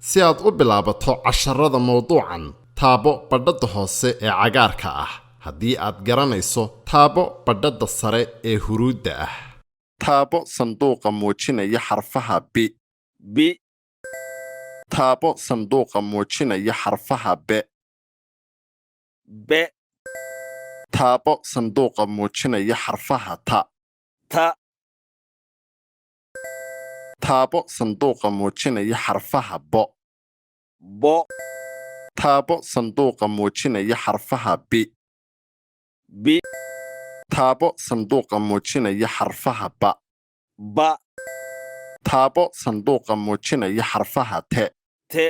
Si aad u bilaabato casharrada mawduucan, taabo badhada hoose ee cagaarka ah. Haddii aad garanayso, taabo badhada sare ee huruudda ah. Taabo sanduuqa muujinaya xarfaha B. B, Taabo sanduuqa muujinaya xarfaha B. B, Taabo sanduuqa muujinaya xarfaha T. ta, Taabo sanduuqa muujinaya xarfaha B. bo, Taabo sanduuqa muujinaya xarfaha B. B, Taabo sanduuqa muujinaya xarfaha B. ba, Taabo sanduuqa muujinaya xarfaha T. te,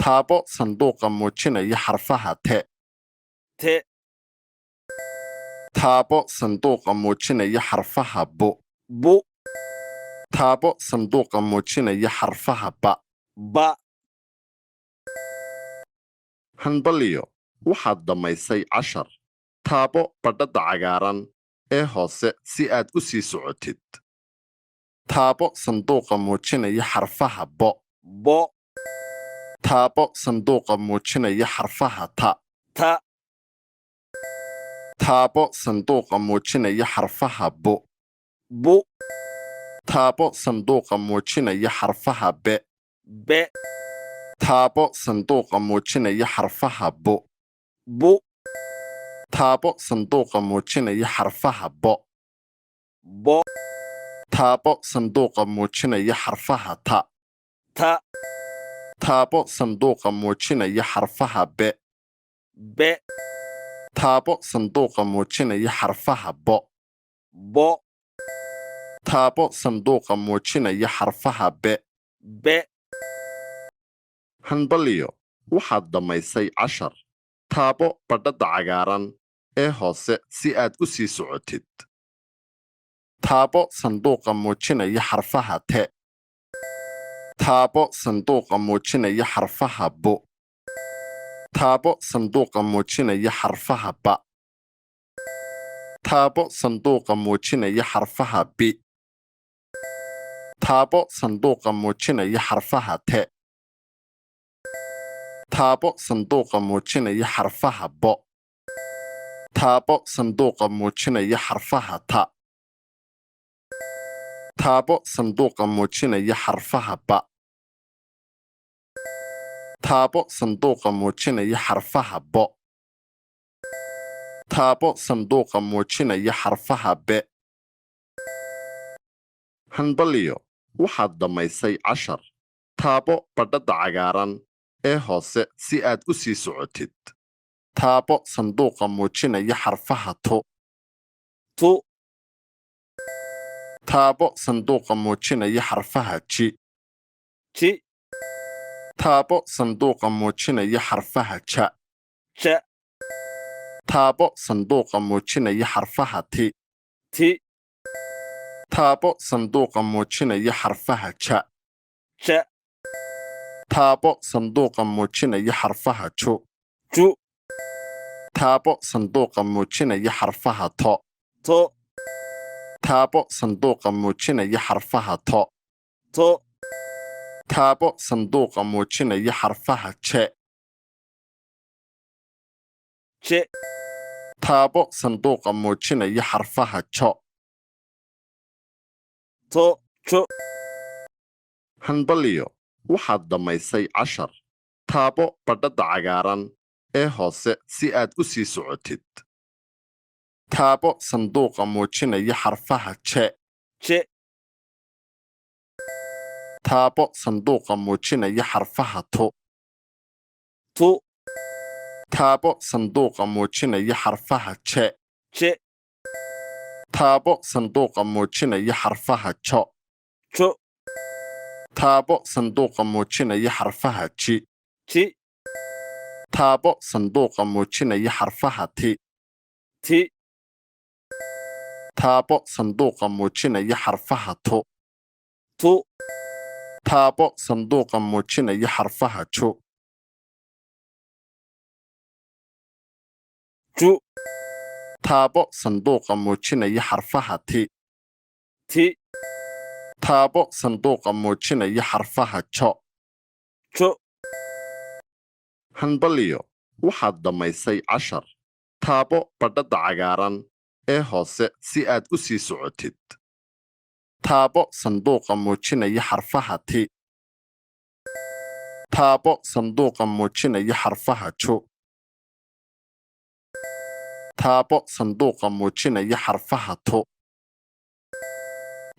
Taabo sanduuqa muujinaya xarfaha T. te, Taabo sanduuqa muujinaya xarfaha B. bu, Taabo sanduuqa muujinaya xarfaha B. ba, Hanbaliyo, waxaad dhammaysay cashar. Taabo badhada cagaaran ee hoose si aad u sii socotid. Taabo sanduuqa muujinaya xarfaha B. bo, Taabo sanduuqa muujinaya xarfaha T. ta, Taabo sanduuqa muujinaya xarfaha B. bu, Taabo sanduuqa muujinaya xarfaha B. be, Taabo sanduuqa muujinaya xarfaha B. bu, Taabo sanduuqa muujinaya xarfaha B. bo, Taabo sanduuqa muujinaya xarfaha T. ta, Taabo sanduuqa muujinaya xarfaha B. be, Taabo sanduuqa muujinaya xarfaha B. bo, Taabo sanduuqa muujinaya xarfaha B. be, Hanbaliyo, waxaad dhammaysay cashar. Taabo badhada cagaaran ee hoose si aad u sii socotid. Taabo sanduuqa muujinaya xarfaha T. Taabo sanduuqa muujinaya xarfaha B. Taabo sanduuqa muujinaya xarfaha B. Taabo sanduuqa muujinaya xarfaha B. Taabo sanduuqa muujinaya xarfaha T. Taabo sanduuqa muujinaya xarfaha B. Taabo sanduuqa muujinaya xarfaha T. Taabo sanduuqa muujinaya xarfaha B. Taabo sanduuqa muujinaya xarfaha B. Taabo sanduuqa muujinaya xarfaha B. Hanbaliyo, waxaad dhammaysay cashar. Taabo badhada cagaaran ee hoose si aad u sii socotid. Taabo sanduuqa muujinaya xarfaha T. tu, Taabo sanduuqa muujinaya xarfaha J. chi, Taabo sanduuqa muujinaya xarfaha J. cha, Taabo sanduuqa muujinaya xarfaha T. ti, Taabo sanduuqa muujinaya xarfaha J. cha, Taabo sanduuqa muujinaya xarfaha J. ju, Taabo sanduuqa muujinaya xarfaha T. to, Taabo sanduuqa muujinaya xarfaha T. to, Taabo sanduuqa muujinaya xarfaha J. che, Taabo sanduuqa muujinaya xarfaha J. to, cho, Hanbaliyo, waxaad dhammaysay cashar. Taabo badhada cagaaran ee hoose si aad u sii socotid. Taabo sanduuqa muujinaya xarfaha J. che, Taabo sanduuqa muujinaya xarfaha T. tu, Taabo sanduuqa muujinaya xarfaha J. che, Taabo sanduuqa muujinaya xarfaha J. cho, Taabo sanduuqa muujinaya xarfaha J. chi, Taabo sanduuqa muujinaya xarfaha T. ti, Taabo sanduuqa muujinaya xarfaha T. tu, Taabo sanduuqa muujinaya xarfaha J. ju, Taabo sanduuqa muujinaya xarfaha T. ti, Taabo sanduuqa muujinaya xarfaha J. jo, hanbalyo waxaad dhammaysay 10 taabo badhadda cagaaran ee hoose si aad u sii socotid taabo sanduuqa muujinaya xarfaha t taabo sanduuqa muujinaya xarfaha jo taabo sanduuqa muujinaya xarfaha to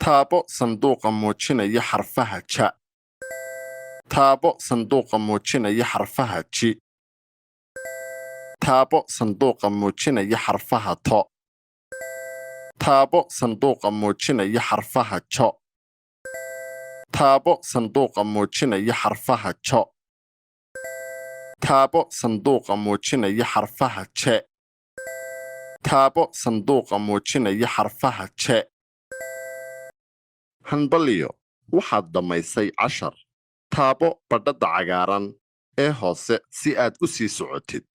taabo sanduuqa muujinaya xarfaha ja taabo sanduuqa muujinaya xarfaha ji taabo sanduuqa muujinaya xarfaha to taabo sanduuqa muujinaya xarfaha jo taabo sanduuqa muujinaya xarfaha jo taabo sanduuqa muujinaya xarfaha je taabo sanduuqa muujinaya xarfaha je hanbalyo waxaad dhammaysay 10 taabo badhadda cagaaran ee hoose si aad u sii socotid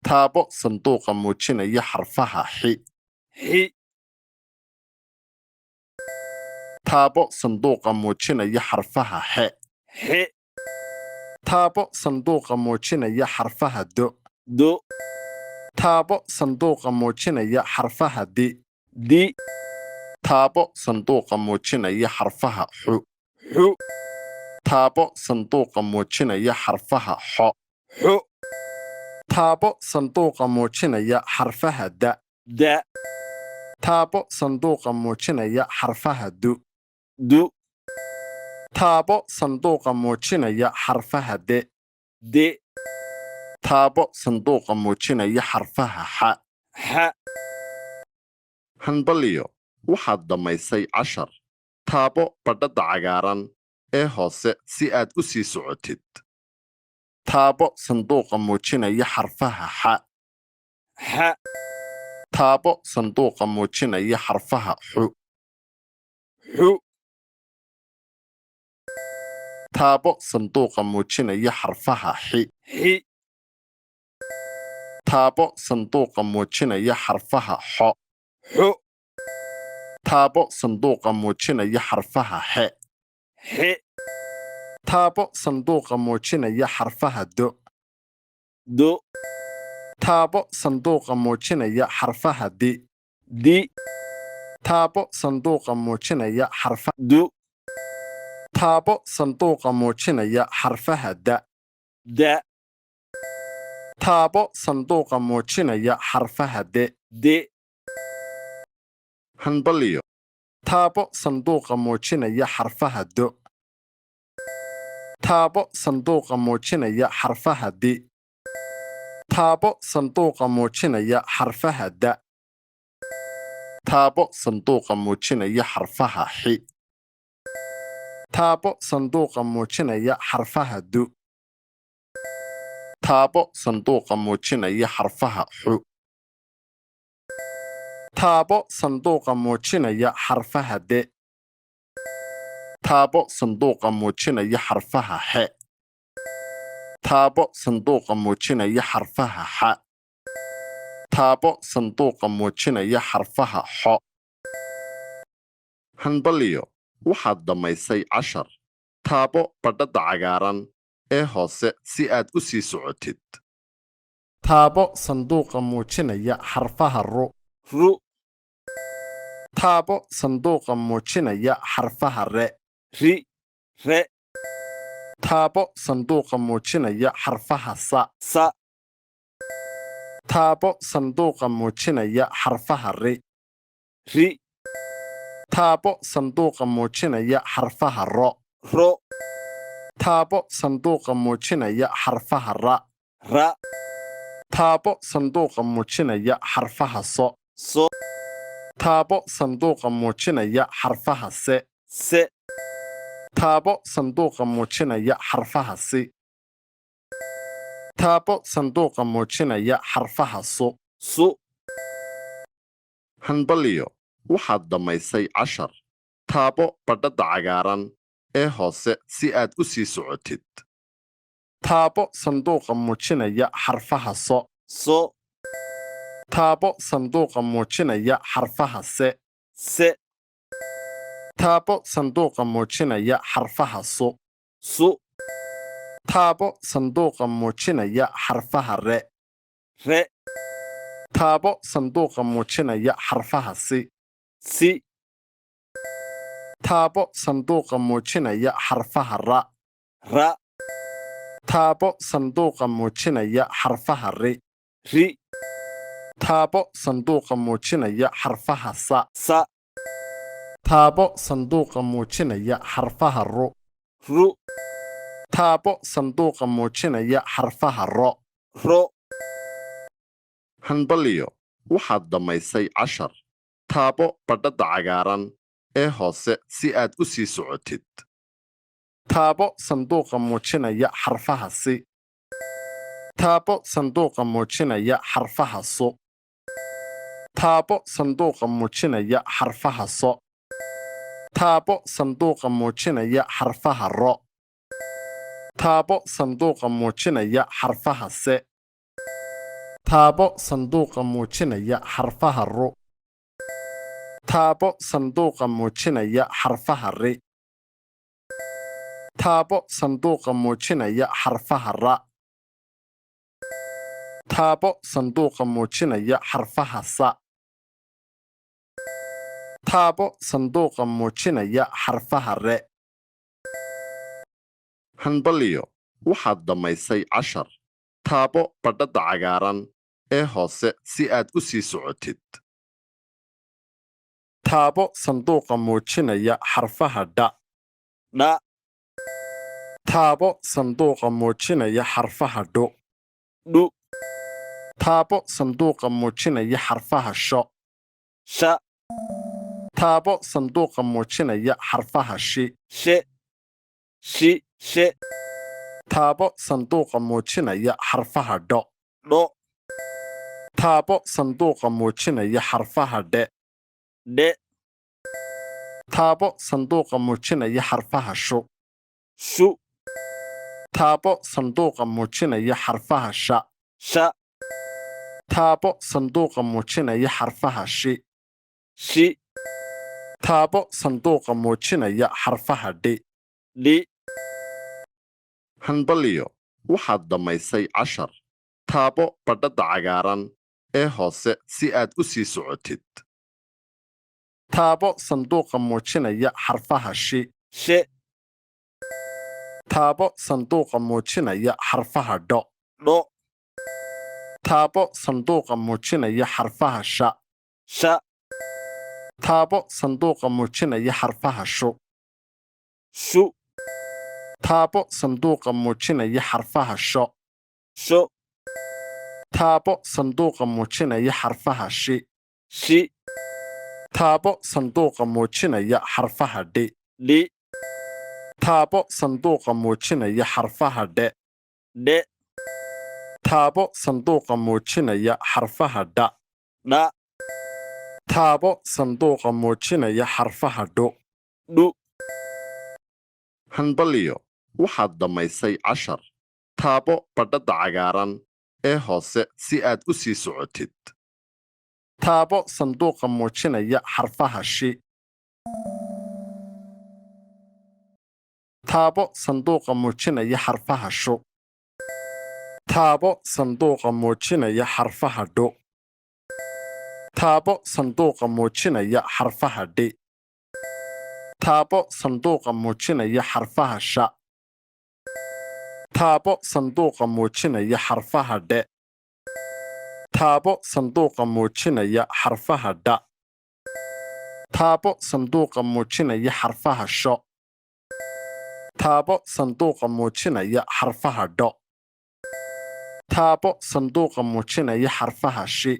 taabo sanduuqa muujinaya xarfaha xi hi, taabo sanduuqa muujinaya xarfaha xe he, taabo sanduuqa muujinaya xarfaha do do, taabo sanduuqa muujinaya xarfaha di di, taabo sanduuqa muujinaya xarfaha xu xu, taabo sanduuqa muujinaya xarfaha xo xo, taabo sanduuqa muujinaya xarfaha da da, taabo sanduuqa muujinaya xarfaha du du, taabo sanduuqa muujinaya xarfaha de de, taabo sanduuqa muujinaya xarfaha xa xa, hanbalyo waxaad dhammaysay 10 taabo badhadda cagaaran ee hoose si aad u sii socotid taabo sanduuqa muujinaya xarfaha xa xa, taabo sanduuqa muujinaya xarfaha xu xu, taabo sanduuqa muujinaya xarfaha xi hi, taabo sanduuqa muujinaya xarfaha xo xo, taabo sanduuqa muujinaya xarfaha xe he, taabo sanduuqa muujinaya xarfaha do do, taabo sanduuqa muujinaya xarfaha di di, taabo sanduuqa muujinaya xarfa du, taabo sanduuqa muujinaya xarfaha da da, taabo sanduuqa muujinaya xarfaha de de, hanbalyo taabo sanduuqa muujinaya xarfaha do taabo sanduuqa muujinaya xarfaha di taabo sanduuqa muujinaya xarfaha da taabo sanduuqa muujinaya xarfaha xi taabo sanduuqa muujinaya xarfaha du taabo sanduuqa muujinaya xarfaha xu taabo sanduuqa muujinaya xarfaha de taabo sanduuqa muujinaya xarfaha xe taabo sanduuqa muujinaya xarfaha xa taabo sanduuqa muujinaya xarfaha xo hanbalyo waxaad dhammaysay 10 taabo badhadda cagaaran ee hoose si aad u sii socotid taabo sanduuqa muujinaya xarfaha ru ru, taabo sanduuqa muujinaya xarfaha re ri, re, taabo sanduuqa muujinaya xarfaha sa sa, taabo sanduuqa muujinaya xarfaha ri ri, taabo sanduuqa muujinaya xarfaha ro ro, taabo sanduuqa muujinaya xarfaha ra ra, taabo sanduuqa muujinaya xarfaha so so, taabo sanduuqa muujinaya xarfaha se se, taabo sanduuqa muujinaya xarfaha si taabo sanduuqa muujinaya xarfaha su su, hanbalyo waxaad dhammaysay 10 taabo badhadda cagaaran ee hoose si aad u sii socotid taabo sanduuqa muujinaya xarfaha so so, taabo sanduuqa muujinaya xarfaha se se, taabo sanduuqa muujinaya xarfaha su su, taabo sanduuqa muujinaya xarfaha re re, taabo sanduuqa muujinaya xarfaha si si, taabo sanduuqa muujinaya xarfaha ra ra, taabo sanduuqa muujinaya xarfaha ri ri, taabo sanduuqa muujinaya xarfaha sa sa, taabo sanduuqa muujinaya xarfaha ru ru, taabo sanduuqa muujinaya xarfaha ro ro, hanbalyo waxaad dhammaysay 10 taabo badhadda cagaaran ee hoose si aad u sii socotid taabo sanduuqa muujinaya xarfaha si taabo sanduuqa muujinaya xarfaha su taabo sanduuqa muujinaya xarfaha so taabo sanduuqa muujinaya xarfaha ro taabo sanduuqa muujinaya xarfaha se taabo sanduuqa muujinaya xarfaha ru taabo sanduuqa muujinaya xarfaha ri taabo sanduuqa muujinaya xarfaha ra taabo sanduuqa muujinaya xarfaha sa taabo sanduuqa muujinaya xarfaha re hanbalyo waxaad dhammaysay 10 taabo badhadda cagaaran ee hoose si aad u sii socotid taabo sanduuqa muujinaya xarfaha dha dha, taabo sanduuqa muujinaya xarfaha dhu dhu, taabo sanduuqa muujinaya xarfaha sho sha, taabo sanduuqa muujinaya xarfaha shi she, shi, she, taabo sanduuqa muujinaya xarfaha dho dho, taabo sanduuqa muujinaya xarfaha dhe dhe, taabo sanduuqa muujinaya xarfaha shu shu, taabo sanduuqa muujinaya xarfaha sha sha, taabo sanduuqa muujinaya xarfaha shi shi, taabo sanduuqa muujinaya xarfaha dhi dhi, hanbalyo waxaad dhammaysay 10 taabo badhadda cagaaran ee hoose si aad u sii socotid taabo sanduuqa muujinaya xarfaha shi she, taabo sanduuqa muujinaya xarfaha dho dho, taabo sanduuqa muujinaya xarfaha sha sha, taabo sanduuqa muujinaya xarfaha shu shu, taabo sanduuqa muujinaya xarfaha sho sho, taabo sanduuqa muujinaya xarfaha shi shi, taabo sanduuqa muujinaya xarfaha dhi dhi, taabo sanduuqa muujinaya xarfaha dhe dhe, taabo sanduuqa muujinaya xarfaha dha dha, taabo sanduuqa muujinaya xarfaha dhu dhu, hanbalyo waxaad dhammaysay 10 taabo badhadda cagaaran ee hoose si aad u sii socotid taabo sanduuqa muujinaya xarfaha shi taabo sanduuqa muujinaya xarfaha shu taabo sanduuqa muujinaya xarfaha dhu taabo sanduuqa muujinaya xarfaha dhi taabo sanduuqa muujinaya xarfaha sha taabo sanduuqa muujinaya xarfaha dhe taabo sanduuqa muujinaya xarfaha dha taabo sanduuqa muujinaya xarfaha sho taabo sanduuqa muujinaya xarfaha dho taabo sanduuqa muujinaya xarfaha shi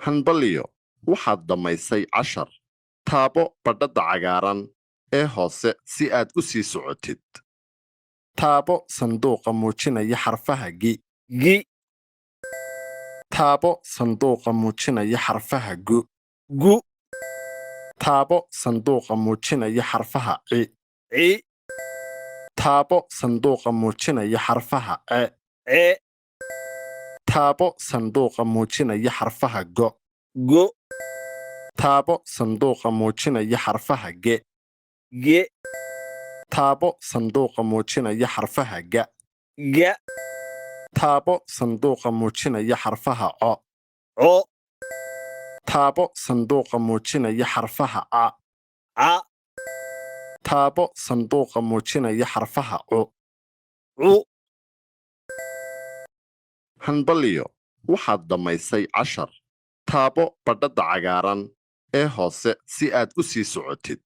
hanbalyo waxaad dhammaysay 10 taabo badhadda cagaaran ee hoose si aad u sii socotid taabo sanduuqa muujinaya xarfaha gi gi, taabo sanduuqa muujinaya xarfaha gu gu, taabo sanduuqa muujinaya xarfaha ci ci, taabo sanduuqa muujinaya xarfaha e ce, taabo sanduuqa muujinaya xarfaha go go, taabo sanduuqa muujinaya xarfaha ge ge, taabo sanduuqa muujinaya xarfaha ga ga, taabo sanduuqa muujinaya xarfaha co co, taabo sanduuqa muujinaya xarfaha a ca, taabo sanduuqa muujinaya xarfaha cu cu, hanbalyo waxaad dhammaysay cashar taabo badhadda cagaaran ee hoose si aad u sii socotid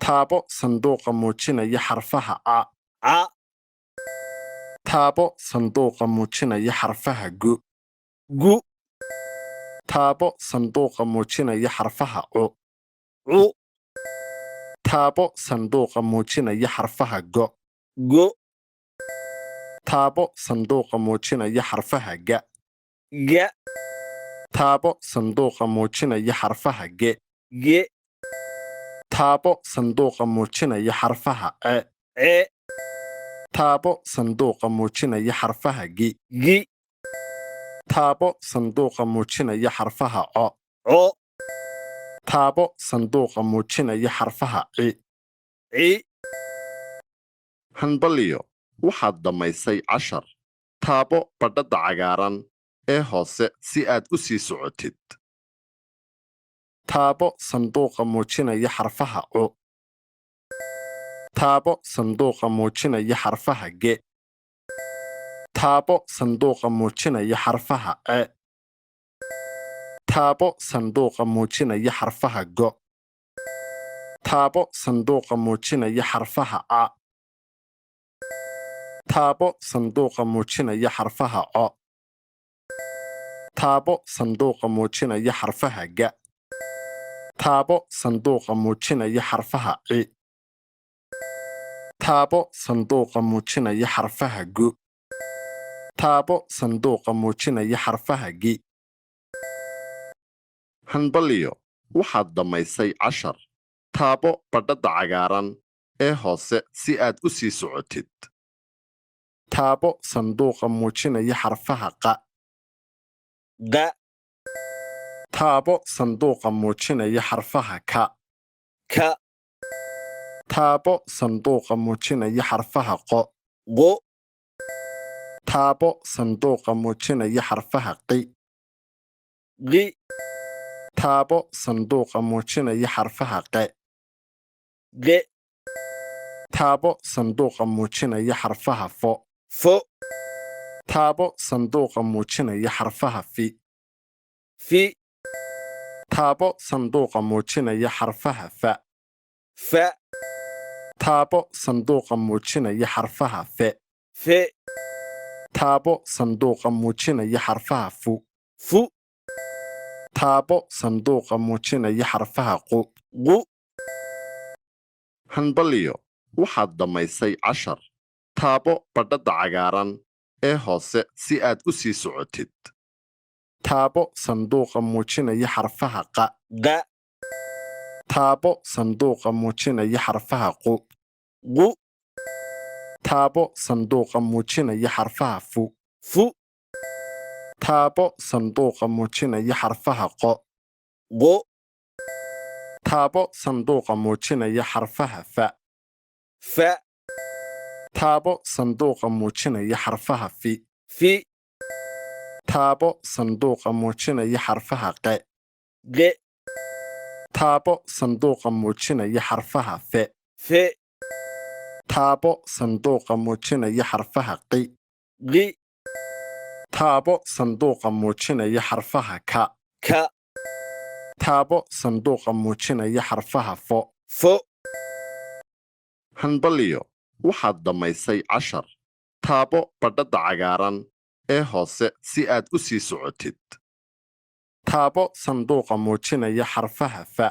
taabo sanduuqa muujinaya xarfaha a ca, taabo sanduuqa muujinaya xarfaha gu gu, taabo sanduuqa muujinaya xarfaha cu cu, taabo sanduuqa muujinaya xarfaha go go, taabo sanduuqa muujinaya xarfaha ga ga, taabo sanduuqa muujinaya xarfaha ge ge, taabo sanduuqa muujinaya xarfaha ce ce, taabo sanduuqa muujinaya xarfaha gi gi, taabo sanduuqa muujinaya xarfaha co co, taabo sanduuqa muujinaya xarfaha ci ci, hanbalyo waxaad dhammaysay cashar taabo badhadda cagaaran ee hoose si aad u sii socotid taabo sanduuqa muujinaya xarfaha cu taabo sanduuqa muujinaya xarfaha ge taabo sanduuqa muujinaya xarfaha ce taabo sanduuqa muujinaya xarfaha go taabo sanduuqa muujinaya xarfaha a taabo sanduuqa muujinaya xarfaha co taabo sanduuqa muujinaya xarfaha ga taabo sanduuqa muujinaya xarfaha ci taabo sanduuqa muujinaya xarfaha gu taabo sanduuqa muujinaya xarfaha gi hanbalyo waxaad dhammaysay cashar taabo badhadda cagaaran ee hoose si aad u sii socotid taabo sanduuqa muujinaya xarfaha qa ga, taabo sanduuqa muujinaya xarfaha ka ka, taabo sanduuqa muujinaya xarfaha qo qo, taabo sanduuqa muujinaya xarfaha qi qi, taabo sanduuqa muujinaya xarfaha qe qe, taabo sanduuqa muujinaya xarfaha fo fo, taabo sanduuqa muujinaya xarfaha fi fi, taabo sanduuqa muujinaya xarfaha fa fa, taabo sanduuqa muujinaya xarfaha fe fe, taabo sanduuqa muujinaya xarfaha fu fu, taabo sanduuqa muujinaya xarfaha qu qu, hanbalyo waxaad dhammaysay cashar taabo badhadda cagaaran ee hoose si aad u sii socotid taabo sanduuqa muujinaya xarfaha qa ga, taabo sanduuqa muujinaya xarfaha qu qu, taabo sanduuqa muujinaya xarfaha fu fu, taabo sanduuqa muujinaya xarfaha qo qo, taabo sanduuqa muujinaya xarfaha fa fa, taabo sanduuqa muujinaya xarfaha fi fi, taabo sanduuqa muujinaya xarfaha qe qe, taabo sanduuqa muujinaya xarfaha fe fe, taabo sanduuqa muujinaya xarfaha qi qi, taabo sanduuqa muujinaya xarfaha ka ka, taabo sanduuqa muujinaya xarfaha fo fo, hanbalyo waxaad dhammaysay cashar taabo badhadda cagaaran ee hoose si aad u sii socotid taabo sanduuqa muujinaya xarfaha fa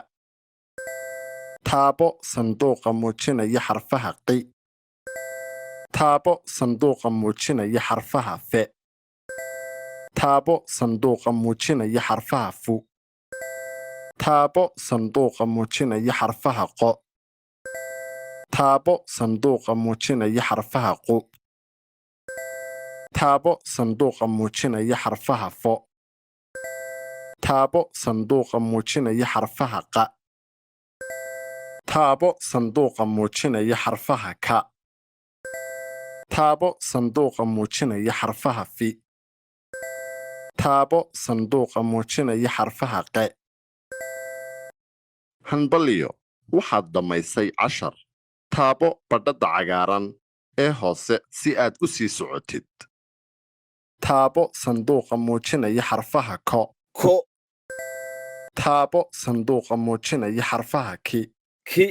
taabo sanduuqa muujinaya xarfaha qi taabo sanduuqa muujinaya xarfaha fe taabo sanduuqa muujinaya xarfaha fu taabo sanduuqa muujinaya xarfaha qo taabo sanduuqa muujinaya xarfaha qu taabo sanduuqa muujinaya xarfaha fo taabo sanduuqa muujinaya xarfaha qa taabo sanduuqa muujinaya xarfaha ka taabo sanduuqa muujinaya xarfaha fi taabo sanduuqa muujinaya xarfaha qe hanbalyo waxaad dhammaysay 10 taabo badhadda cagaaran ee hoose si aad u sii socotid taabo sanduuqa muujinaya xarfaha ko ko taabo sanduuqa muujinaya xarfaha ki ki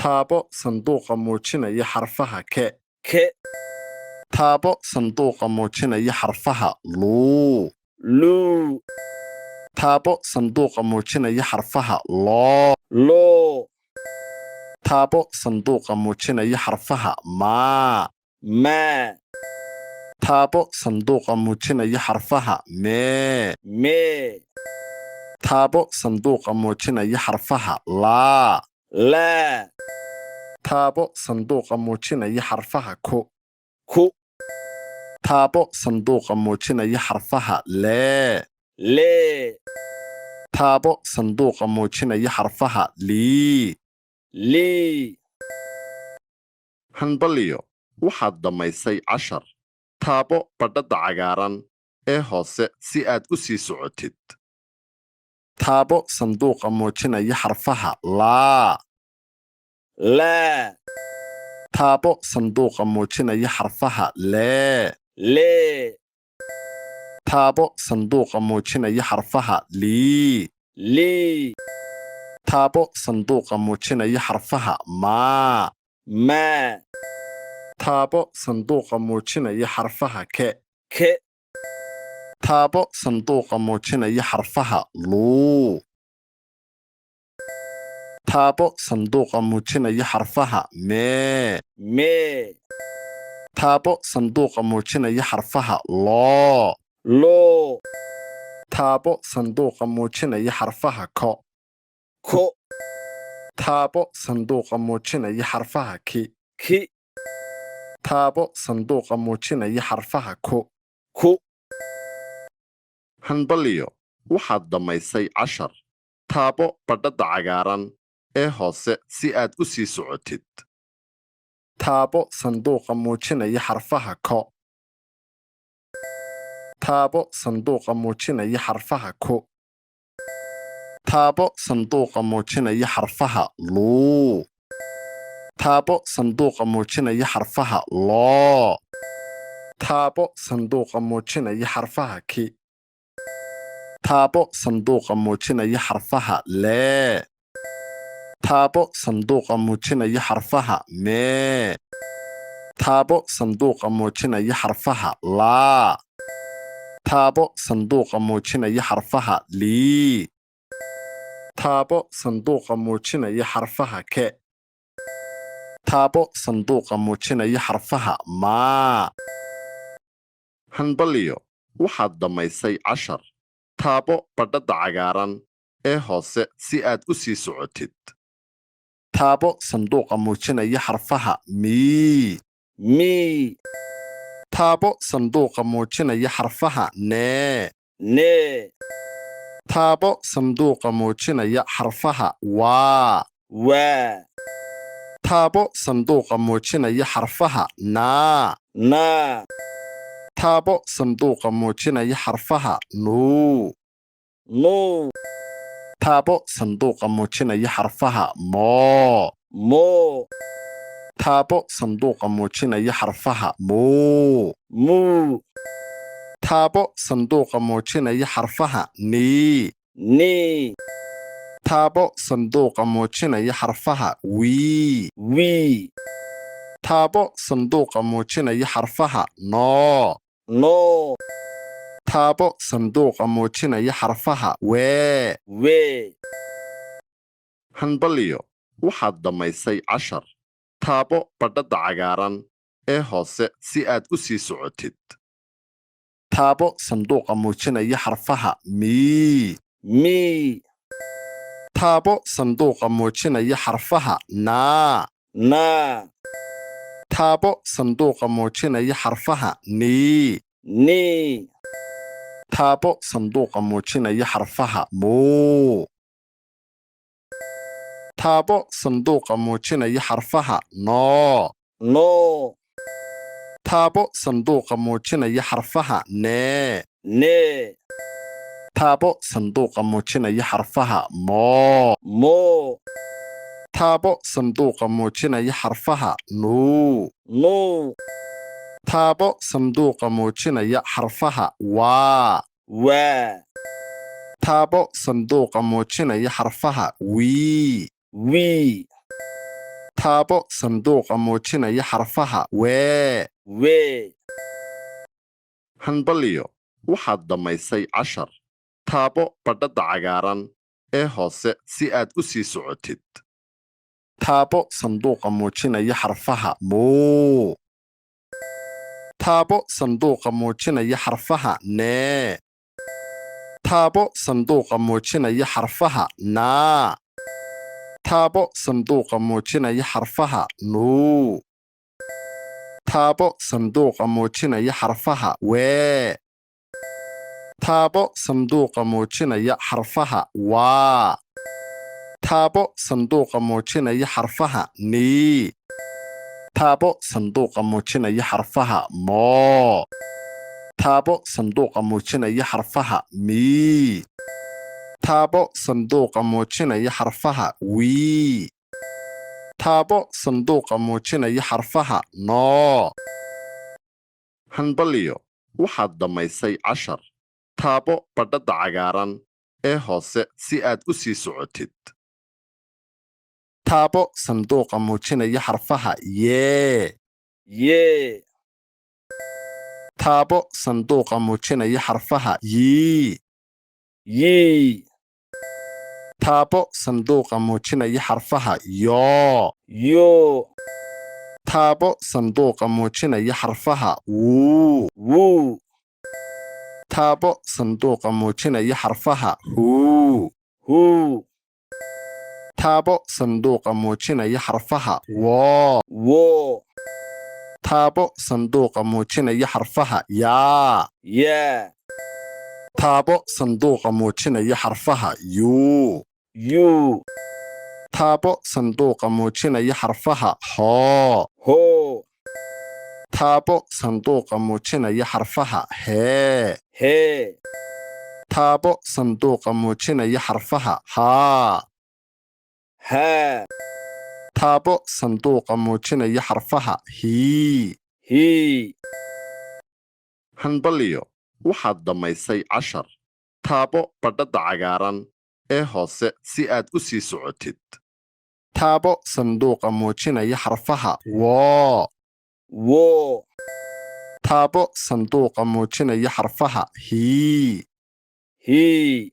taabo sanduuqa muujinaya xarfaha ke ke taabo sanduuqa muujinaya xarfaha luu lu taabo sanduuqa muujinaya xarfaha loo lo taabo sanduuqa muujinaya xarfaha maa ma taabo sanduuqa muujinaya xarfaha mee me taabo sanduuqa muujinaya xarfaha laa la taabo sanduuqa muujinaya xarfaha ku ku taabo sanduuqa muujinaya xarfaha lee le taabo sanduuqa muujinaya xarfaha lii li hanbalyo waxaad dhammaysay 10 taabo badhadda cagaaran ee hoose si aad u sii socotid taabo sanduuqa muujinaya xarfaha laa la taabo sanduuqa muujinaya xarfaha lee le taabo sanduuqa muujinaya xarfaha lii li taabo sanduuqa muujinaya xarfaha maa ma taabo sanduuqa muujinaya xarfaha ke ke taabo sanduuqa muujinaya xarfaha luu taabo sanduuqa muujinaya xarfaha mee me taabo sanduuqa muujinaya xarfaha loo lo taabo sanduuqa muujinaya xarfaha ko ko taabo sanduuqa muujinaya xarfaha ki ki taabo sanduuqa muujinaya xarfaha ku ku hanbalyo waxaad dhammaysay 10 taabo badhadda cagaaran ee hoose si aad u sii socotid taabo sanduuqa muujinaya xarfaha ko taabo sanduuqa muujinaya xarfaha ku taabo sanduuqa muujinaya xarfaha luu taabo sanduuqa muujinaya xarfaha loo taabo sanduuqa muujinaya xarfaha ki taabo sanduuqa muujinaya xarfaha lee taabo sanduuqa muujinaya xarfaha mee taabo sanduuqa muujinaya xarfaha laa taabo sanduuqa muujinaya xarfaha lii taabo sanduuqa muujinaya xarfaha ke taabo sanduuqa muujinaya xarfaha maa hanbalyo waxaad dhammaysay 10 taabo badhadda cagaaran ee hoose si aad u sii socotid taabo sanduuqa muujinaya xarfaha mii mi taabo sanduuqa muujinaya xarfaha nee ne taabo sanduuqa muujinaya xarfaha waa wa taabo sanduuqa muujinaya xarfaha naa na taabo sanduuqa muujinaya xarfaha nuu nu taabo sanduuqa muujinaya xarfaha moo mo taabo sanduuqa muujinaya xarfaha muu mu taabo sanduuqa muujinaya xarfaha nii ni taabo sanduuqa muujinaya xarfaha wii wi taabo sanduuqa muujinaya xarfaha noo no taabo sanduuqa muujinaya xarfaha wee we hanbalyo waxaad dhammaysay 10 taabo badhadda cagaaran ee hoose si aad u sii socotid taabo sanduuqa muujinaya xarfaha mii mi taabo sanduuqa muujinaya xarfaha naa na taabo sanduuqa muujinaya xarfaha nii ni taabo sanduuqa muujinaya xarfaha muu taabo sanduuqa muujinaya xarfaha noo no, taabo sanduuqa muujinaya xarfaha nee ne, taabo sanduuqa muujinaya xarfaha moo mo, taabo sanduuqa muujinaya xarfaha nuu nu, taabo sanduuqa muujinaya xarfaha waa wa, taabo sanduuqa muujinaya xarfaha wii wi, taabo sanduuqa muujinaya xarfaha wee we, hanbalyo waxaad dhammaysay cashar taabo badhadda cagaaran ee hoose si aad u sii socotid taabo sanduuqa muujinaya xarfaha muu taabo sanduuqa muujinaya xarfaha nee taabo sanduuqa muujinaya xarfaha naa taabo sanduuqa muujinaya xarfaha nuu taabo sanduuqa muujinaya xarfaha wee taabo sanduuqa muujinaya xarfaha waa taabo sanduuqa muujinaya xarfaha nii taabo sanduuqa muujinaya xarfaha moo taabo sanduuqa muujinaya xarfaha mii taabo sanduuqa muujinaya xarfaha wii taabo sanduuqa muujinaya xarfaha noo hanbalyo waxaad dhammaysay cashar taabo badhadda cagaaran ee hoose si aad u sii socotid taabo sanduuqa muujinaya xarfaha yee ye, taabo sanduuqa muujinaya xarfaha yii yi, taabo sanduuqa muujinaya xarfaha yoo yo, taabo sanduuqa muujinaya xarfaha wuu wu, taabo sanduuqa muujinaya xarfaha huu hu, taabo sanduuqa muujinaya xarfaha woo wo, taabo sanduuqa muujinaya xarfaha yaa ya, taabo sanduuqa muujinaya xarfaha yuu yu, taabo sanduuqa muujinaya xarfaha hoo ho, taabo sanduuqa muujinaya xarfaha hee he, taabo sanduuqa muujinaya xarfaha haa ha, taabo sanduuqa muujinaya xarfaha hii hi, hanbalyo waxaad dhammaysay cashar taabo badhadda cagaaran ee hoose si aad u sii socotid taabo sanduuqa muujinaya xarfaha woo wo, taabo sanduuqa muujinaya xarfaha hii hi,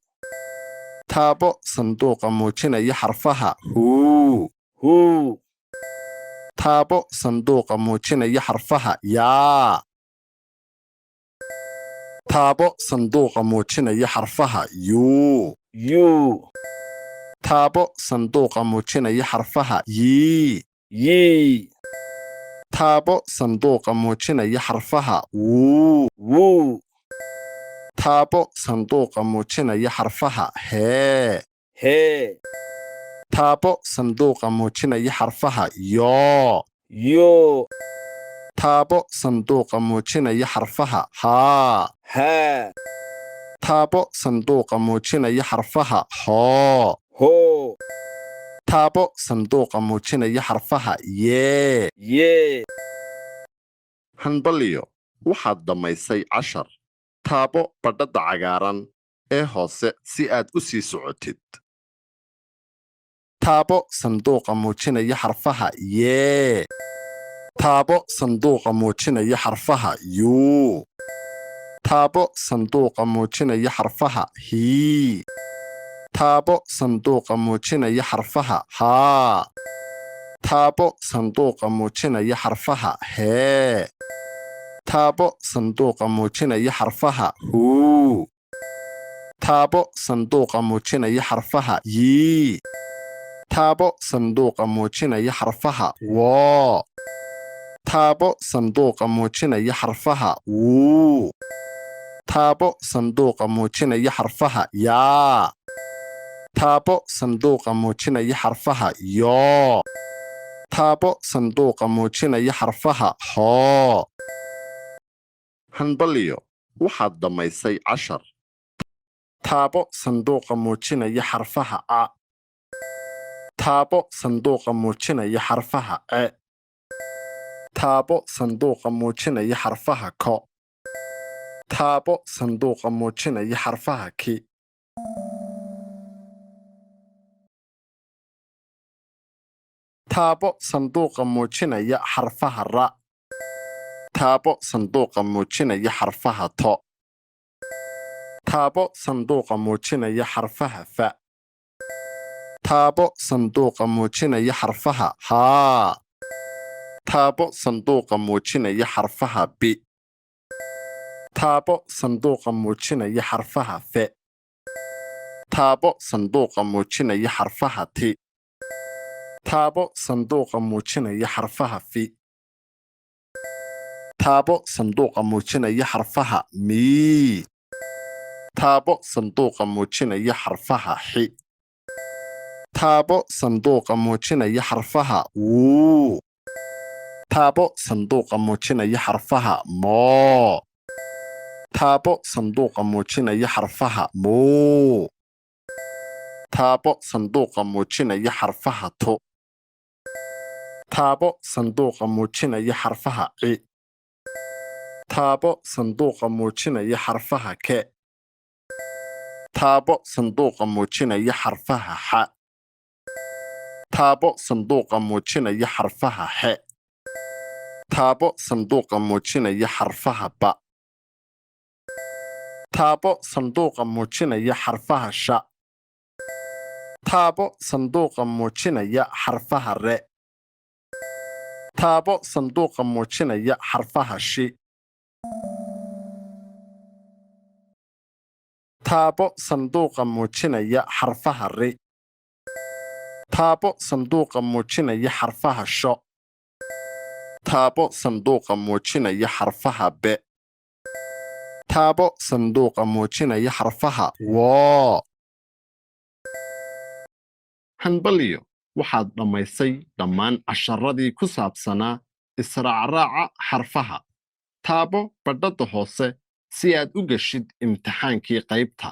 taabo sanduuqa muujinaya xarfaha huu hu, taabo sanduuqa muujinaya xarfaha yaa taabo sanduuqa muujinaya xarfaha yuu yu, taabo sanduuqa muujinaya xarfaha yii yi, taabo sanduuqa muujinaya xarfaha wuu wu, taabo sanduuqa muujinaya xarfaha hee he, taabo sanduuqa muujinaya xarfaha yoo yo, taabo sanduuqa muujinaya xarfaha haa ha, taabo sanduuqa muujinaya xarfaha hoo ho, taabo sanduuqa muujinaya xarfaha yee ye, hanbalyo waxaad dhammaysay cashar taabo badhadda cagaaran ee hoose si aad u sii socotid taabo sanduuqa muujinaya xarfaha yee taabo sanduuqa muujinaya xarfaha yuu taabo sanduuqa muujinaya xarfaha hii taabo sanduuqa muujinaya xarfaha haa taabo sanduuqa muujinaya xarfaha hee taabo sanduuqa muujinaya xarfaha huu taabo sanduuqa muujinaya xarfaha yii taabo sanduuqa muujinaya xarfaha woo taabo sanduuqa muujinaya xarfaha wuu taabo sanduuqa muujinaya xarfaha yaa taabo sanduuqa muujinaya xarfaha yoo taabo sanduuqa muujinaya xarfaha hoo hanbalyo waxaad dhammaysay 10 taabo sanduuqa muujinaya xarfaha a taabo sanduuqa muujinaya xarfaha e taabo sanduuqa muujinaya xarfaha ko taabo sanduuqa muujinaya xarfaha ki taabo sanduuqa muujinaya xarfaha ra taabo sanduuqa muujinaya xarfaha to taabo sanduuqa muujinaya xarfaha fa taabo sanduuqa muujinaya xarfaha haa taabo sanduuqa muujinaya xarfaha bi taabo sanduuqa muujinaya xarfaha fe taabo sanduuqa muujinaya xarfaha ti taabo sanduuqa muujinaya xarfaha fi taabo sanduuqa muujinaya xarfaha mii taabo sanduuqa muujinaya xarfaha xi taabo sanduuqa muujinaya xarfaha wuu taabo sanduuqa muujinaya xarfaha moo taabo sanduuqa muujinaya xarfaha muu taabo sanduuqa muujinaya xarfaha tu taabo sanduuqa muujinaya xarfaha ci taabo sanduuqa muujinaya xarfaha ke taabo sanduuqa muujinaya xarfaha xa taabo sanduuqa muujinaya xarfaha xe taabo sanduuqa muujinaya xarfaha ba taabo sanduuqa muujinaya xarfaha sha taabo sanduuqa muujinaya xarfaha re taabo sanduuqa muujinaya xarfaha shi taabo sanduuqa muujinaya xarfaha ri taabo sanduuqa muujinaya xarfaha sho taabo sanduuqa muujinaya xarfaha be taabo sanduuqa muujinaya xarfaha woo hanbalyo waxaad dhammaysay dhammaan casharadii ku saabsanaa israacraaca xarfaha taabo badhadda hoose si aad u geshid imtixaankii qaybta